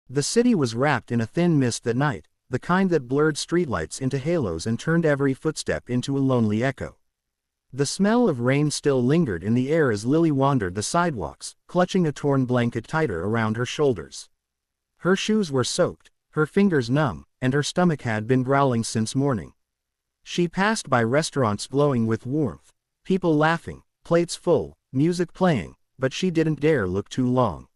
The city was wrapped in a thin mist that night, the kind that blurred streetlights into halos and turned every footstep into a lonely echo. The smell of rain still lingered in the air as Lily wandered the sidewalks, clutching a torn blanket tighter around her shoulders. Her shoes were soaked, her fingers numb, and her stomach had been growling since morning. She passed by restaurants glowing with warmth, people laughing, plates full, music playing, but she didn't dare look too long.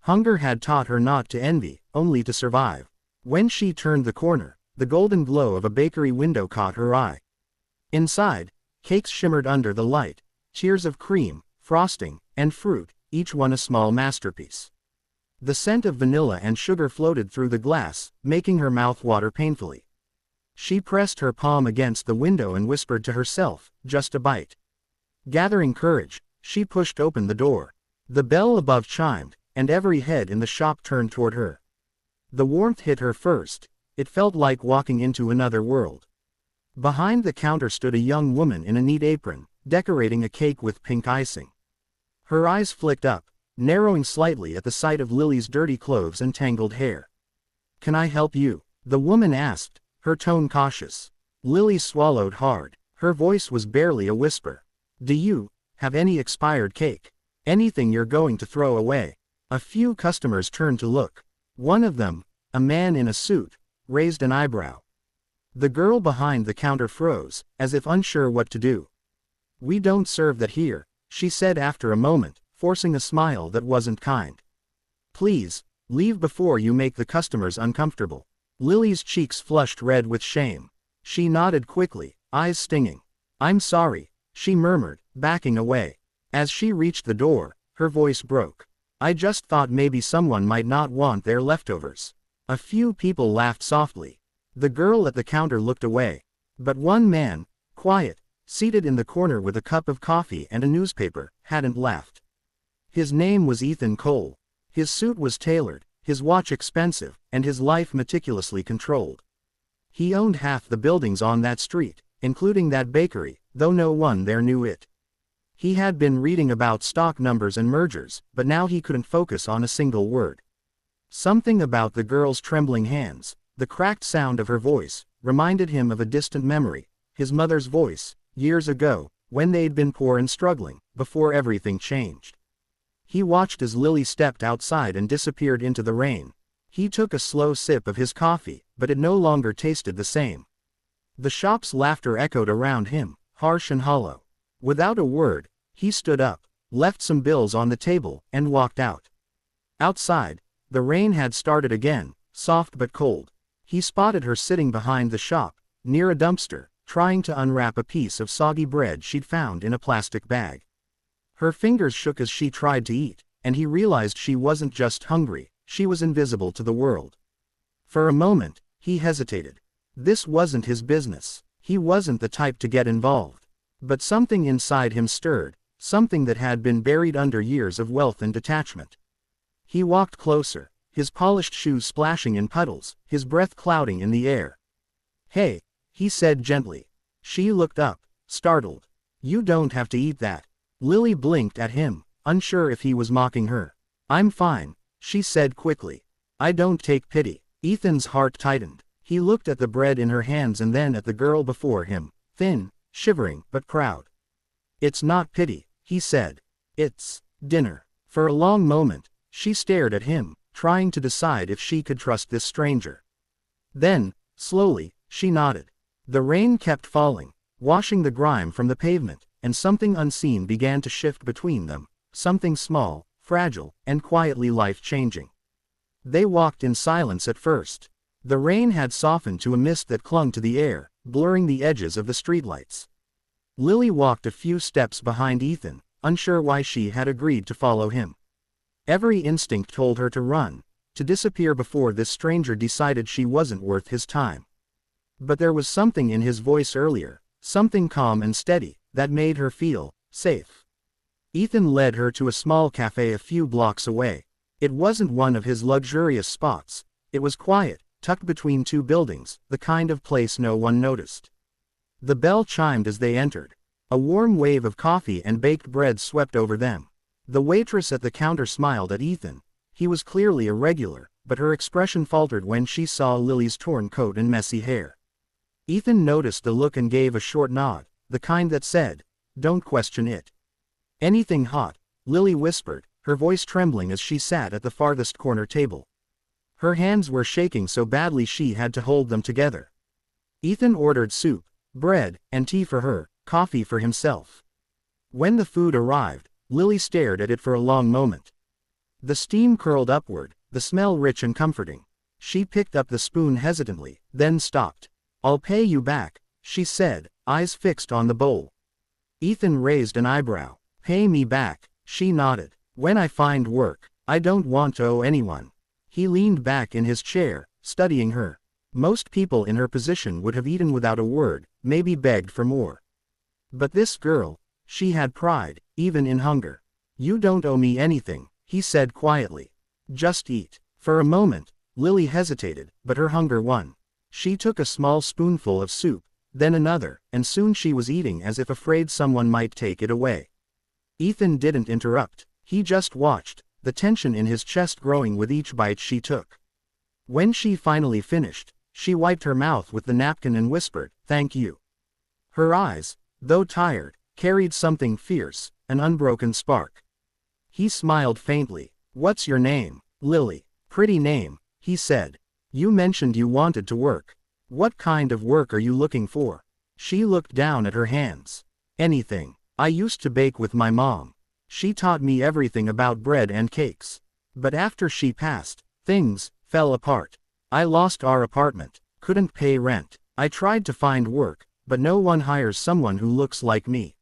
Hunger had taught her not to envy, only to survive. When she turned the corner, the golden glow of a bakery window caught her eye. Inside, cakes shimmered under the light, tiers of cream, frosting, and fruit, each one a small masterpiece. The scent of vanilla and sugar floated through the glass, making her mouth water painfully. She pressed her palm against the window and whispered to herself, "Just a bite." Gathering courage, she pushed open the door. The bell above chimed, and every head in the shop turned toward her. The warmth hit her first. It felt like walking into another world. Behind the counter stood a young woman in a neat apron, decorating a cake with pink icing. Her eyes flicked up, narrowing slightly at the sight of Lily's dirty clothes and tangled hair. "Can I help you?" the woman asked, her tone cautious. Lily swallowed hard. Her voice was barely a whisper. "Do you have any expired cake? Anything you're going to throw away?" A few customers turned to look. One of them, a man in a suit, raised an eyebrow. The girl behind the counter froze, as if unsure what to do. "We don't serve that here," she said after a moment, forcing a smile that wasn't kind. "Please, leave before you make the customers uncomfortable." Lily's cheeks flushed red with shame. She nodded quickly, eyes stinging. "I'm sorry," she murmured, backing away. As she reached the door, her voice broke. "I just thought maybe someone might not want their leftovers." A few people laughed softly. The girl at the counter looked away. But one man, quiet, seated in the corner with a cup of coffee and a newspaper, hadn't laughed. His name was Ethan Cole. His suit was tailored, his watch expensive, and his life meticulously controlled. He owned half the buildings on that street, including that bakery, though no one there knew it. He had been reading about stock numbers and mergers, but now he couldn't focus on a single word. Something about the girl's trembling hands, the cracked sound of her voice, reminded him of a distant memory, his mother's voice, years ago, when they'd been poor and struggling, before everything changed. He watched as Lily stepped outside and disappeared into the rain. He took a slow sip of his coffee, but it no longer tasted the same. The shop's laughter echoed around him, harsh and hollow. Without a word, he stood up, left some bills on the table, and walked out. Outside, the rain had started again, soft but cold. He spotted her sitting behind the shop, near a dumpster, trying to unwrap a piece of soggy bread she'd found in a plastic bag. Her fingers shook as she tried to eat, and he realized she wasn't just hungry, she was invisible to the world. For a moment, he hesitated. This wasn't his business. He wasn't the type to get involved. But something inside him stirred, something that had been buried under years of wealth and detachment. He walked closer, his polished shoes splashing in puddles, his breath clouding in the air. "Hey," he said gently. She looked up, startled. "You don't have to eat that." Lily blinked at him, unsure if he was mocking her. "I'm fine," she said quickly. "I don't take pity." Ethan's heart tightened. He looked at the bread in her hands and then at the girl before him, thin, shivering, but proud. "It's not pity," he said. "It's dinner." For a long moment, she stared at him, trying to decide if she could trust this stranger. Then, slowly, she nodded. The rain kept falling, washing the grime from the pavement, and something unseen began to shift between them, something small, fragile, and quietly life-changing. They walked in silence at first. The rain had softened to a mist that clung to the air, blurring the edges of the streetlights. Lily walked a few steps behind Ethan, unsure why she had agreed to follow him. Every instinct told her to run, to disappear before this stranger decided she wasn't worth his time. But there was something in his voice earlier, something calm and steady, that made her feel safe. Ethan led her to a small cafe a few blocks away. It wasn't one of his luxurious spots. It was quiet, tucked between two buildings, the kind of place no one noticed. The bell chimed as they entered. A warm wave of coffee and baked bread swept over them. The waitress at the counter smiled at Ethan. He was clearly a regular, but her expression faltered when she saw Lily's torn coat and messy hair. Ethan noticed the look and gave a short nod, the kind that said, "Don't question it." "Anything hot?" Lily whispered, her voice trembling as she sat at the farthest corner table. Her hands were shaking so badly she had to hold them together. Ethan ordered soup, bread, and tea for her, coffee for himself. When the food arrived, Lily stared at it for a long moment. The steam curled upward, the smell rich and comforting. She picked up the spoon hesitantly, then stopped. "I'll pay you back," she said, eyes fixed on the bowl. Ethan raised an eyebrow. "Pay me back," she nodded. "When I find work. I don't want to owe anyone." He leaned back in his chair, studying her. Most people in her position would have eaten without a word, maybe begged for more. But this girl, she had pride, even in hunger. "You don't owe me anything," he said quietly. "Just eat." For a moment, Lily hesitated, but her hunger won. She took a small spoonful of soup, then another, and soon she was eating as if afraid someone might take it away. Ethan didn't interrupt, he just watched, the tension in his chest growing with each bite she took. When she finally finished, she wiped her mouth with the napkin and whispered, "Thank you." Her eyes, though tired, carried something fierce, an unbroken spark. He smiled faintly. "What's your name?" "Lily." "Pretty name," he said. "You mentioned you wanted to work. What kind of work are you looking for?" She looked down at her hands. "Anything. I used to bake with my mom. She taught me everything about bread and cakes. But after she passed, things fell apart. I lost our apartment, couldn't pay rent. I tried to find work, but no one hires someone who looks like me."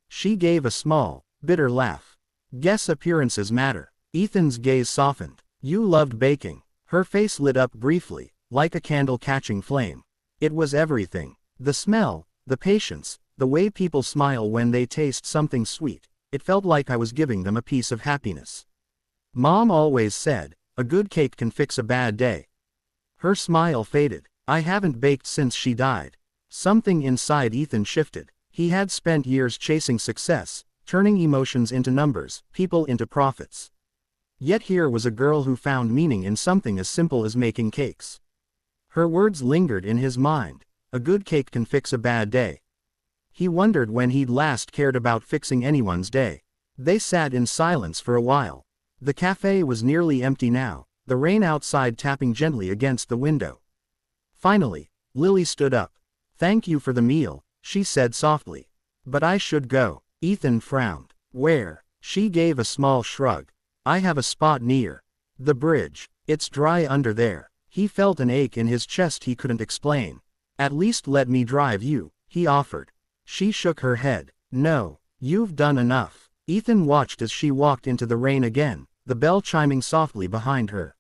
She gave a small, bitter laugh. "Guess appearances matter." Ethan's gaze softened. "You loved baking." Her face lit up briefly, like a candle catching flame. It was everything. The smell, the patience, the way people smile when they taste something sweet. It felt like I was giving them a piece of happiness. Mom always said, a good cake can fix a bad day. Her smile faded. "I haven't baked since she died." Something inside Ethan shifted. He had spent years chasing success, turning emotions into numbers, people into profits. Yet here was a girl who found meaning in something as simple as making cakes. Her words lingered in his mind. A good cake can fix a bad day. He wondered when he'd last cared about fixing anyone's day. They sat in silence for a while. The cafe was nearly empty now, the rain outside tapping gently against the window. Finally, Lily stood up. "Thank you for the meal," she said softly. "But I should go." Ethan frowned. "Where?" She gave a small shrug. "I have a spot near the bridge. It's dry under there." He felt an ache in his chest he couldn't explain. "At least let me drive you," he offered. She shook her head. "No, you've done enough." Ethan watched as she walked into the rain again, the bell chiming softly behind her.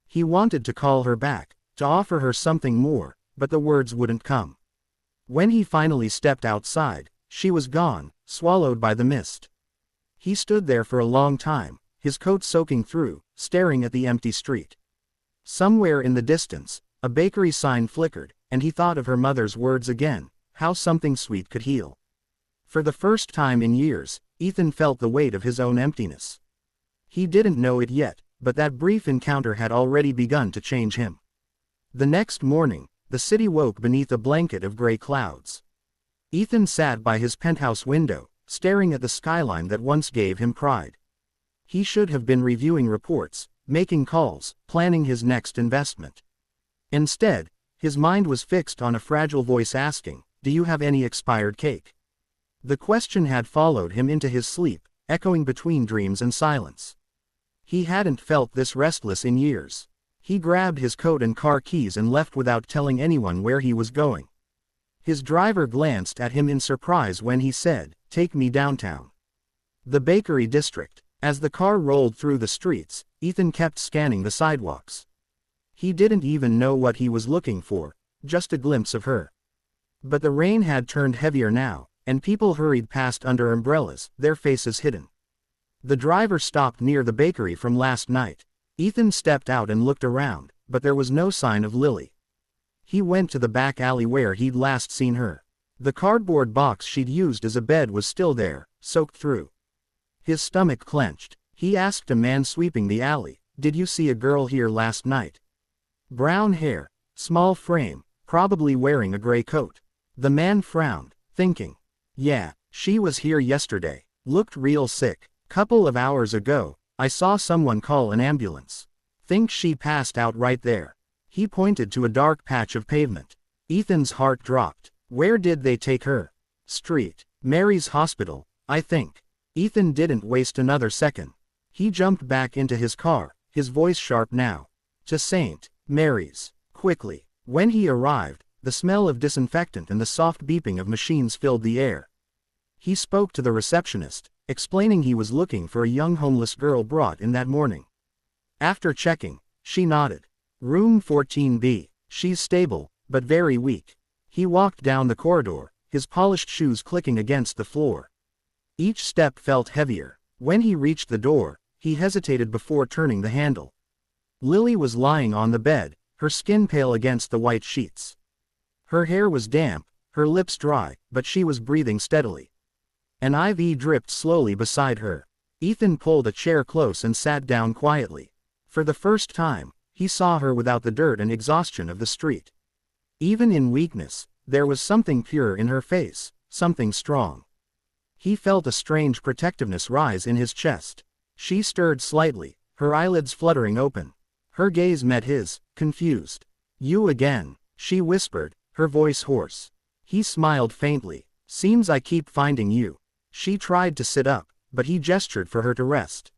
He wanted to call her back, to offer her something more, but the words wouldn't come. When he finally stepped outside, she was gone, swallowed by the mist. He stood there for a long time, his coat soaking through, staring at the empty street. Somewhere in the distance, a bakery sign flickered, and he thought of her mother's words again, how something sweet could heal. For the first time in years, Ethan felt the weight of his own emptiness. He didn't know it yet, but that brief encounter had already begun to change him. The next morning, the city woke beneath a blanket of gray clouds. Ethan sat by his penthouse window, staring at the skyline that once gave him pride. He should have been reviewing reports, making calls, planning his next investment. Instead, his mind was fixed on a fragile voice asking, "Do you have any expired cake?" The question had followed him into his sleep, echoing between dreams and silence. He hadn't felt this restless in years. He grabbed his coat and car keys and left without telling anyone where he was going. His driver glanced at him in surprise when he said, "Take me downtown." The bakery district. As the car rolled through the streets, Ethan kept scanning the sidewalks. He didn't even know what he was looking for, just a glimpse of her. But the rain had turned heavier now, and people hurried past under umbrellas, their faces hidden. The driver stopped near the bakery from last night. Ethan stepped out and looked around, but there was no sign of Lily. He went to the back alley where he'd last seen her. The cardboard box she'd used as a bed was still there, soaked through. His stomach clenched. He asked a man sweeping the alley, Did you see a girl here last night? Brown hair, small frame, probably wearing a gray coat. The man frowned, thinking. Yeah, she was here yesterday. Looked real sick. Couple of hours ago, I saw someone call an ambulance. Think she passed out right there. He pointed to a dark patch of pavement. Ethan's heart dropped. Where did they take her? Street. Mary's hospital, I think. Ethan didn't waste another second. He jumped back into his car, his voice sharp now. To St. Mary's. Quickly. When he arrived, the smell of disinfectant and the soft beeping of machines filled the air. He spoke to the receptionist, explaining he was looking for a young homeless girl brought in that morning. After checking, she nodded. Room 14B. She's stable, but very weak. He walked down the corridor, his polished shoes clicking against the floor. Each step felt heavier. When he reached the door, he hesitated before turning the handle. Lily was lying on the bed, her skin pale against the white sheets. Her hair was damp, her lips dry, but she was breathing steadily. An IV dripped slowly beside her. Ethan pulled a chair close and sat down quietly. For the first time, he saw her without the dirt and exhaustion of the street. Even in weakness, there was something pure in her face, something strong. He felt a strange protectiveness rise in his chest. She stirred slightly, her eyelids fluttering open. Her gaze met his, confused. You again, she whispered, her voice hoarse. He smiled faintly. Seems I keep finding you. She tried to sit up, but he gestured for her to rest.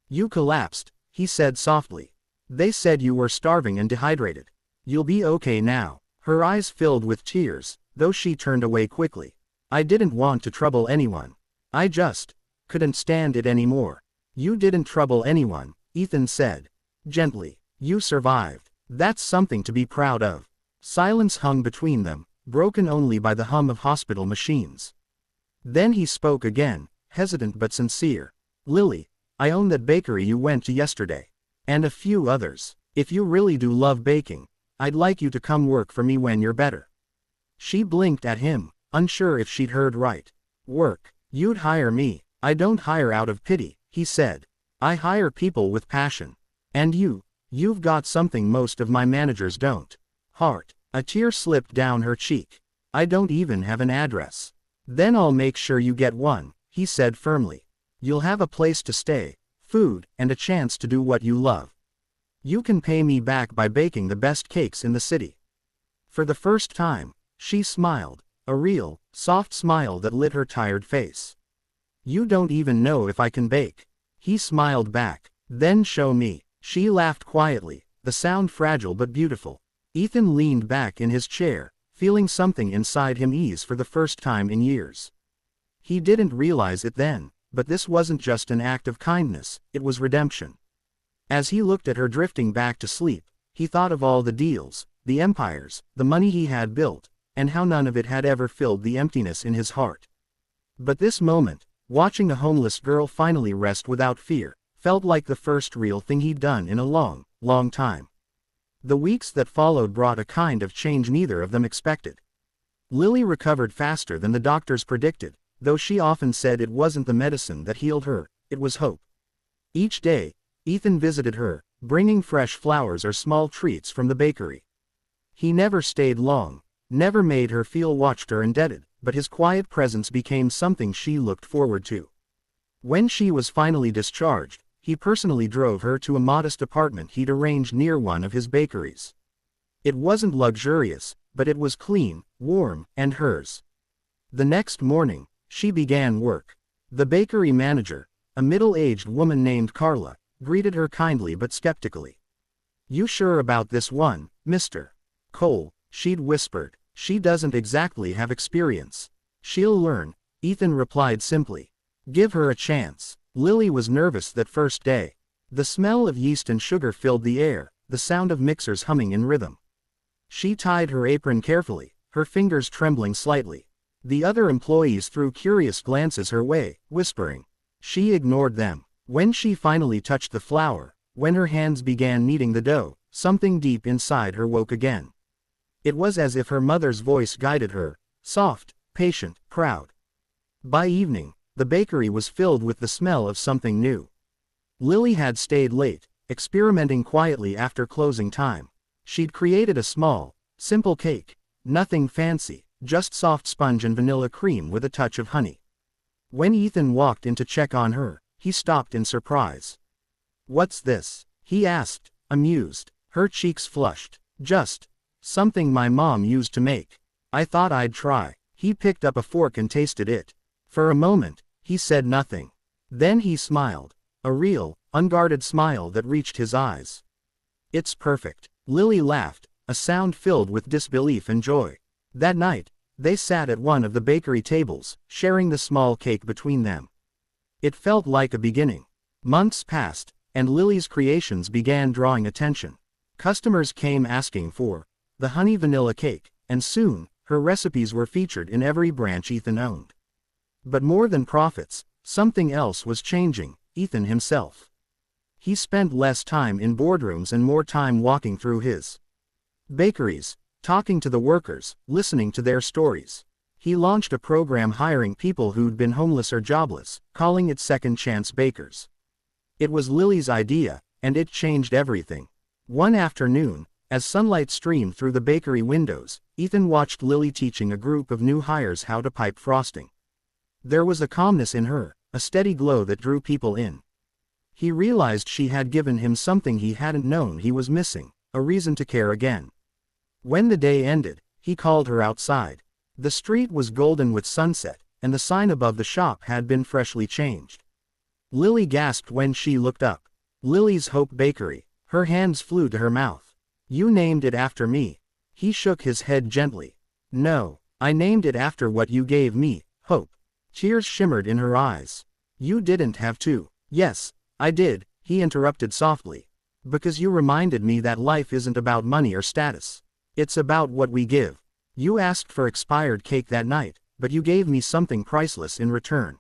You collapsed, he said softly. They said you were starving and dehydrated. You'll be okay now. Her eyes filled with tears, though she turned away quickly. I didn't want to trouble anyone. I just couldn't stand it anymore. You didn't trouble anyone, Ethan said. Gently. You survived. That's something to be proud of. Silence hung between them, broken only by the hum of hospital machines. Then he spoke again, hesitant but sincere. Lily, I own that bakery you went to yesterday. And a few others. If you really do love baking, I'd like you to come work for me when you're better. She blinked at him, unsure if she'd heard right. Work? You'd hire me. I don't hire out of pity, he said. I hire people with passion. And you've got something most of my managers don't. Heart. A tear slipped down her cheek. I don't even have an address. Then I'll make sure you get one, he said firmly. You'll have a place to stay, food, and a chance to do what you love. You can pay me back by baking the best cakes in the city. For the first time, she smiled, a real, soft smile that lit her tired face. You don't even know if I can bake. He smiled back. Then show me. She laughed quietly, the sound fragile but beautiful. Ethan leaned back in his chair, feeling something inside him ease for the first time in years. He didn't realize it then, but this wasn't just an act of kindness, it was redemption. As he looked at her drifting back to sleep, he thought of all the deals, the empires, the money he had built, and how none of it had ever filled the emptiness in his heart. But this moment, watching a homeless girl finally rest without fear, felt like the first real thing he'd done in a long, long time. The weeks that followed brought a kind of change neither of them expected. Lily recovered faster than the doctors predicted, though she often said it wasn't the medicine that healed her, it was hope. Each day, Ethan visited her, bringing fresh flowers or small treats from the bakery. He never stayed long, never made her feel watched or indebted, but his quiet presence became something she looked forward to. When she was finally discharged, he personally drove her to a modest apartment he'd arranged near one of his bakeries. It wasn't luxurious, but it was clean, warm, and hers. The next morning, she began work. The bakery manager, a middle-aged woman named Carla, greeted her kindly but skeptically. You sure about this one, Mr. Cole? She'd whispered. She doesn't exactly have experience. She'll learn, Ethan replied simply. Give her a chance. Lily was nervous that first day. The smell of yeast and sugar filled the air, the sound of mixers humming in rhythm. She tied her apron carefully, her fingers trembling slightly. The other employees threw curious glances her way, whispering. She ignored them. When she finally touched the flour, when her hands began kneading the dough, something deep inside her woke again. It was as if her mother's voice guided her, soft, patient, proud. By evening, the bakery was filled with the smell of something new. Lily had stayed late, experimenting quietly after closing time. She'd created a small, simple cake. Nothing fancy, just soft sponge and vanilla cream with a touch of honey. When Ethan walked in to check on her, he stopped in surprise. "What's this?" he asked, amused. Her cheeks flushed. "Just something my mom used to make. I thought I'd try." He picked up a fork and tasted it. For a moment, he said nothing. Then he smiled. A real, unguarded smile that reached his eyes. "It's perfect." Lily laughed, a sound filled with disbelief and joy. That night, they sat at one of the bakery tables, sharing the small cake between them. It felt like a beginning. Months passed, and Lily's creations began drawing attention. Customers came asking for the honey vanilla cake, and soon, her recipes were featured in every branch Ethan owned. But more than profits, something else was changing: Ethan himself. He spent less time in boardrooms and more time walking through his bakeries, talking to the workers, listening to their stories. He launched a program hiring people who'd been homeless or jobless, calling it Second Chance Bakers. It was Lily's idea, and it changed everything. One afternoon, as sunlight streamed through the bakery windows, Ethan watched Lily teaching a group of new hires how to pipe frosting. There was a calmness in her, a steady glow that drew people in. He realized she had given him something he hadn't known he was missing: a reason to care again. When the day ended, he called her outside. The street was golden with sunset, and the sign above the shop had been freshly changed. Lily gasped when she looked up. Lily's Hope Bakery. Her hands flew to her mouth. "You named it after me." He shook his head gently. "No, I named it after what you gave me, Hope." Tears shimmered in her eyes. "You didn't have to." "Yes, I did," he interrupted softly. "Because you reminded me that life isn't about money or status. It's about what we give. You asked for expired cake that night, but you gave me something priceless in return."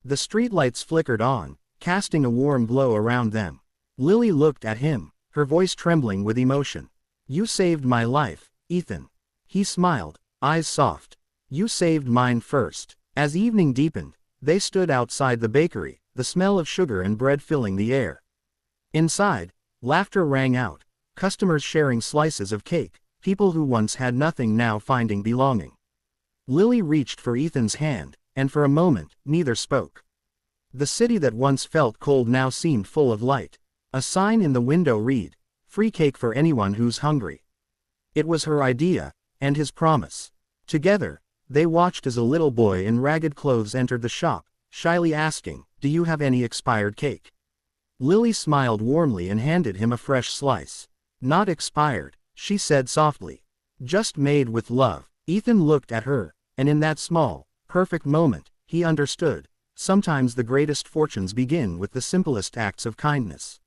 The streetlights flickered on, casting a warm glow around them. Lily looked at him, her voice trembling with emotion. "You saved my life, Ethan." He smiled, eyes soft. "You saved mine first." As evening deepened, they stood outside the bakery, the smell of sugar and bread filling the air. Inside, laughter rang out, customers sharing slices of cake, people who once had nothing now finding belonging. Lily reached for Ethan's hand, and for a moment, neither spoke. The city that once felt cold now seemed full of light. A sign in the window read, "Free cake for anyone who's hungry." It was her idea, and his promise. Together, they watched as a little boy in ragged clothes entered the shop, shyly asking, "Do you have any expired cake?" Lily smiled warmly and handed him a fresh slice. "Not expired," she said softly. "Just made with love." Ethan looked at her, and in that small, perfect moment, he understood. Sometimes the greatest fortunes begin with the simplest acts of kindness.